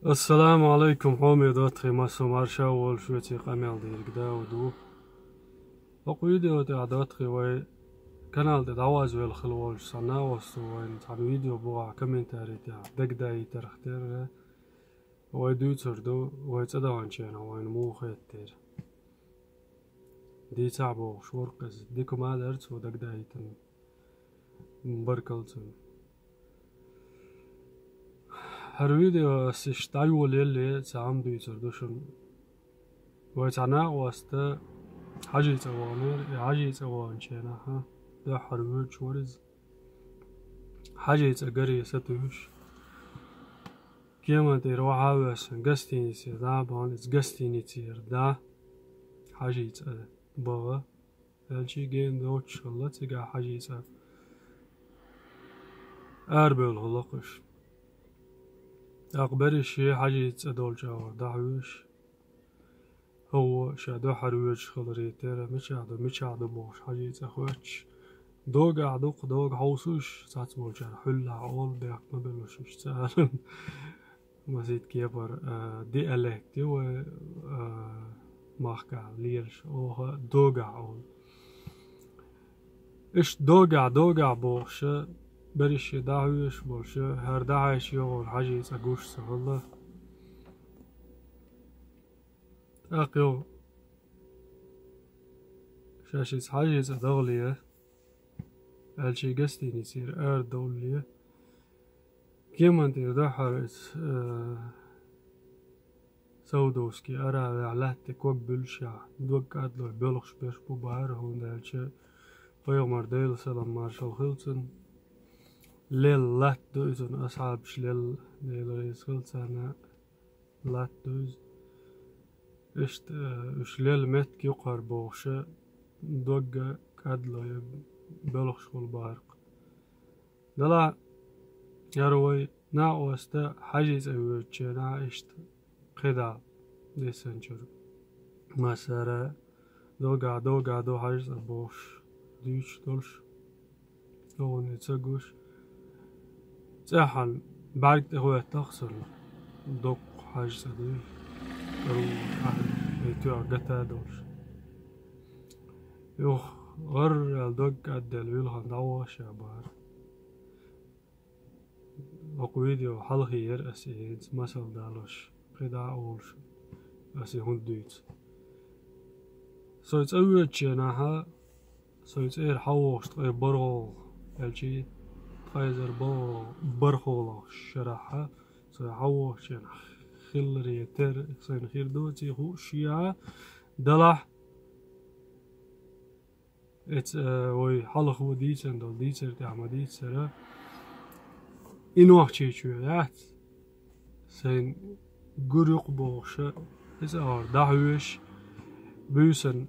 السلام عليكم حومي دوتخي ماسو مارشا والشوتي قامل دير قدا ودو وقويديو تاع دوتخي وي كانال دي دواز والخلوش صنا وسو وين تاع فيديو بوع كومنتاري تاع دقداي ترختر وي دوتر دو وي تدوان شينا وين مو خيتر دي تعبو شورقز ديكو ما درت ودقداي تن مبركلتن هر فيديو سيشتايو ليلي تعم دوتر دوشن ويتعنا واستا حاجة توامر حاجة توان شينا ها ده حرمت شورز حاجة تقري ستوش كيما تروح عاوز قستيني تير دا بان قستيني تير دا حاجة بغا الشي جين دوتش الله تقع حاجة أربل غلقش أقبل الشي حاجة دول جاور دعوش هو شادو حروج خلري ترى مش عادو بوش حاجة أخواتش دوغ عدوق دوغ حوسوش ساعت بولشار حل عول بيك مبلوش اشتغل مزيد كيبر دي ألكتي و ماخكا ليرش او دوغ عول اش دوغ بوش بريش داويش بوش هر داعش يغول حاجة أقوش سهلا أقيو شاشيس حاجة دغلية الشي قستي نسير دولية كيما انتي دحرت سودوسكي أرى علاتك وقبلشع دوك أدلو بلغش بيش بوبار هون دالشي قيمر ديل سلام مارشال خلطن ليل لات دوزن أصحابش ليل ديل ريس خلطن لات دوز اشت اش ليل متك يقهر بوغشة دوك أدلو بلغش والبارق دلا يروي نا وستا حاجز أويتش نا اشت قدا دي سنجر ما سارة دو حاجز أبوش ديش دولش دو نتساقوش تاحن بعد تغوية تخسر دوق حاجز أدوي رو يتوع قتا دولش يوخ غر الدوق أدل ويلخن دعوة شابار وقويديو حلقي يرأسي مثل دالوش قدا أولش أسي هندويت سويت أول جناها سويت حوشت برغل الجي خيزر برغل شرحها سوي حوش خلري تر سين خير دوتي هو شيعة دلح ات وي حلق وديتن دول ديتر تعمل ديتر إنوح تشيشويات سين قرق بوشة إزار دعوش بيسن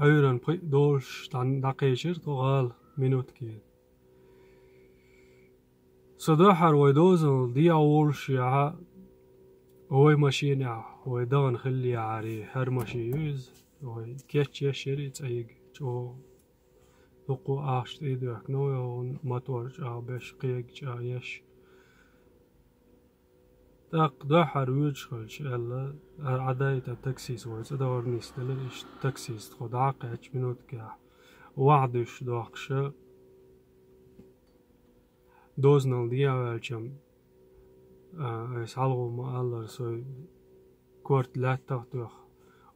أيران دولش تان دقيشر تغال منوت كي صداحر ويدوزن دي أولش يا هوي ماشينا هوي دغن خلي عاري هر ماشي يوز هوي كيتش يشري تأيق جو دقو آشت إيدوك نويون مطور جا بيش قيق جا يش داق داحر ويجخلش إلا عداية التكسيس ويز دور نستلش تكسيس تخد عاقش منوت كاح وعدش داقش دوزنال ديا والجم يسعلغو ما الله سوي كورت لا تغتوخ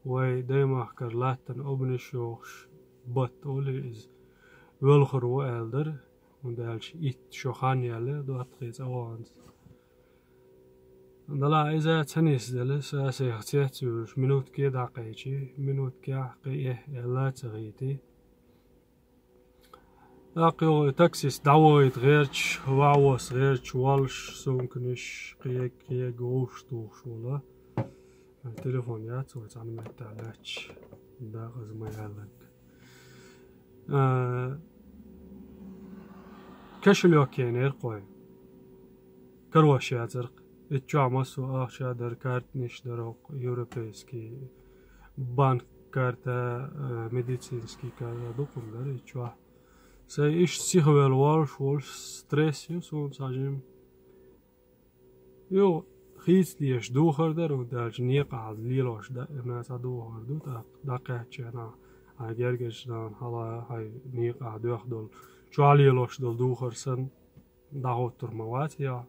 وي دايما كر لاتن أبنشوخش بط أوليز ولخر وألدر وندالش إت شوخان يالي دوات خيز أوانز دلا إذا تنيس دلس أسي اختياتوش منوت كي داقيتي منوت كي حقيه يلا تغيتي أقيو تاكسيس دعويت غيرش وعوس غيرش والش سونكنش قيق غوش توش ولا التليفون يات ويتعني ما يتعلاتش دا غز ما يعلق كشلو كينير قوي كروش ياترق اتشع مسو شادر كارت نشدروق يوروبيسكي بانك كارتا ميديسينسكي كارتا دوكم دار اتشع سي ايش سيخوال والش ستريس يوسون ساجم يو خيس ديش دوخر در و دالش نيقع على ليلوش ناس دوخر دو دقيقة أنا جرجش دان هلا هاي نيقع دوخ دول شو عليلوش دول دوخر سن دهوتر موات يا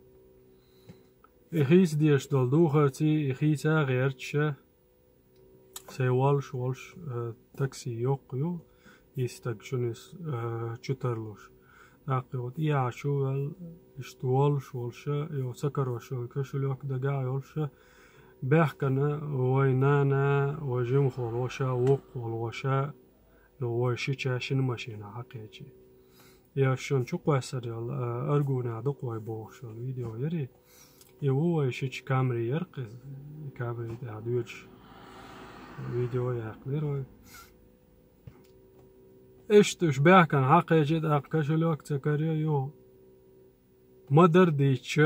خيس ديش دول دوخر تي خيسا غيرتش سي والش تاكسي يوقيو يستكشنس چترلوش أقول يا شو اشتوال شولشة يو سكروش كشلوك دجا يولشة بحكنا وينانا وجم خلوشة وقلوشة وشيشة شن ماشينا حقيقي يا شون شو قصر يال أرجونا دقوي بوش الفيديو يري يو شيش كامري يرقز كامري تعدوش فيديو يقدر إيش بحكن حقيقي ده كشلوك تكريو يو مدر ديتش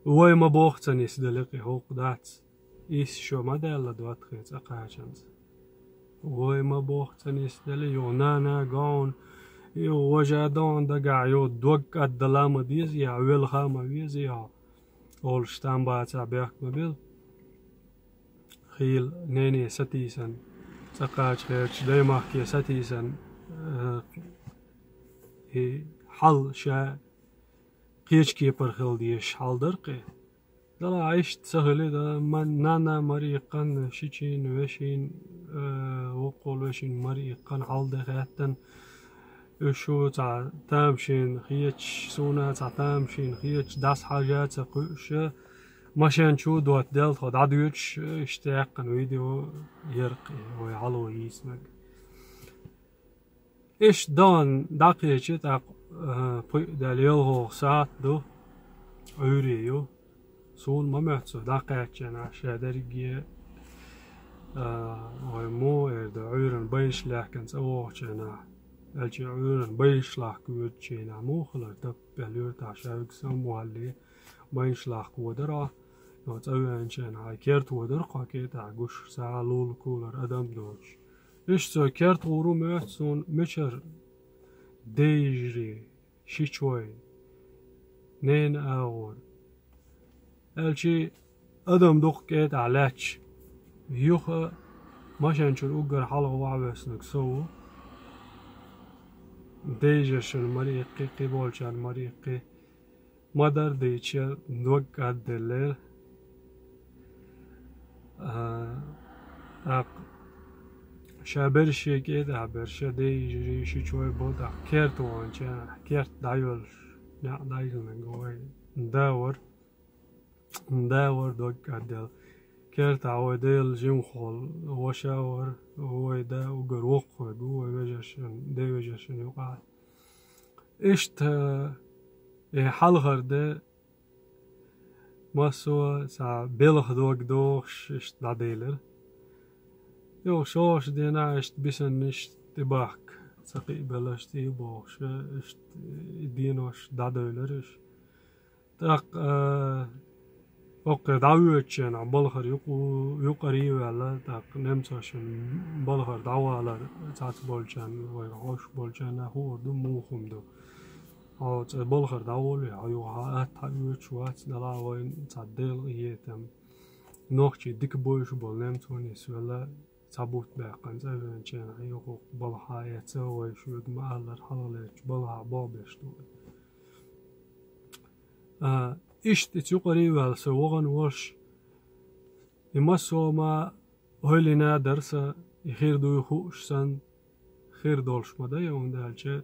وای ما بوختنیس دلقی حق دات ایس شما دل دوات خیت اقاچند وای ما بوختنیس دل یو نانا گون یو وجدان دقع یو دوق الدلام ديز يا ويل خام ويز يا اول شتان بات بيحك مبيل خيل نيني ستيسن تقاچ خيرش دايما كي ستيسن حل شا قيش كيبر خل ديش حال درقي دلا عيشت سهلة دا من نانا مريقان شيشين وشين وقول وشين مريقان حال دخاتن وشو تا تامشين خيش سونا تا تامشين خيش داس حاجات قوش ماشان شو دوت دل خد عدوش اشتاقن فيديو يرقي ويعلو يسمك إيش دان دقيقة تاق داليوه ساعت دو عوريو سول ما محسو دقيقة جنا شادرجي ومو إردا عورن بيش لكن سواه جنا الجي عورن بيش لك ود جنا مو خلق دب بليو تعشاق سمو هاللي بيش لك ودرا نتأوي جنا هاي كيرت ودر قاكي تعجوش ساعة لول كولر أدم دوش إيش سو كيرت غورو محسون مشر ديجري شيشوي نين أول الشي أدم دوق كيت علاش يوخا ماشان شو أوجر حلقة وعبس نكسو ديجرشن مريقي قبولشان مريقي مدر ديتشر دوق عدلل شابرشي كده عبرشة ديجري شيشوي بودا كيرت وانشان كيرت دايول نا دايول نقوي نداور دوق عدل كيرت عوديل جيم خول وشاور هو دا وقر وقوي هو وجشن دي وجشن يقع اشت حلغر ده ماسو سا بيلخ دوق دوخش اشت داديلر يو شوش دينا اشت بيسن نشت تباك سقي بلشت يبوخش اشت دينوش داديلرش تاق اوكي دعوتشن عم بلخر يقري ولا تاق نمساشن بلخر دعوة على تاعت بولشان ويغوش بولشان هو دو موخم دو او بلخر دعوة يو هات تعوتش وات دلا وين تعديل يتم نوخشي ديك بوش بول نمسونيس ولا تابوت باقن زين شان يقو بلها يتسوي شو ما الله حلالك بلها بابش دو إشت تقري والسوغن وش يمسو ما هلنا درس يخير دو يخوش سن خير دولش مدا يوم دالجه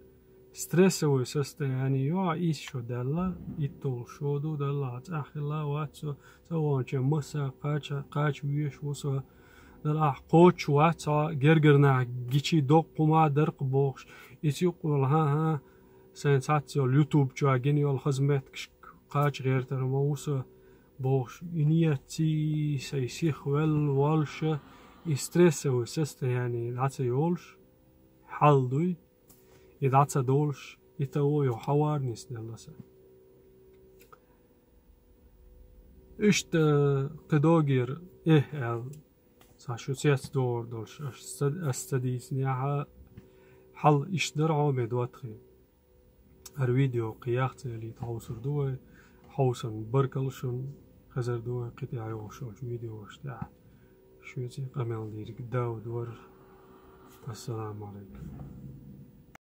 ستريس ويسست يعني يو إيش شو دلا يطول شو دو دلا تأخلا واتسو سوون شو مسا قاش ويش وسو دلا قوش واتسا جرجرنا جيشي دوق ما درق بوش يسيقول ها سنساتسيو اليوتيوب جو أجني والخدمات قاش غير ترموسه بوش إنياتي سيسيخ والش يسترس وسست يعني دعت يولش حل دوي يدعت دولش يتوه يحوار نيس دلسه إشت قدوغير ساشو سيات دولش استديس نياها حل إشتر عومي دواتخي الفيديو قياخت اللي تحوصر دوي حوصن بركلشن خزر دو قطع يوشوش فيديو وشتاع شوية قمل ديرك داود ور. السلام عليكم.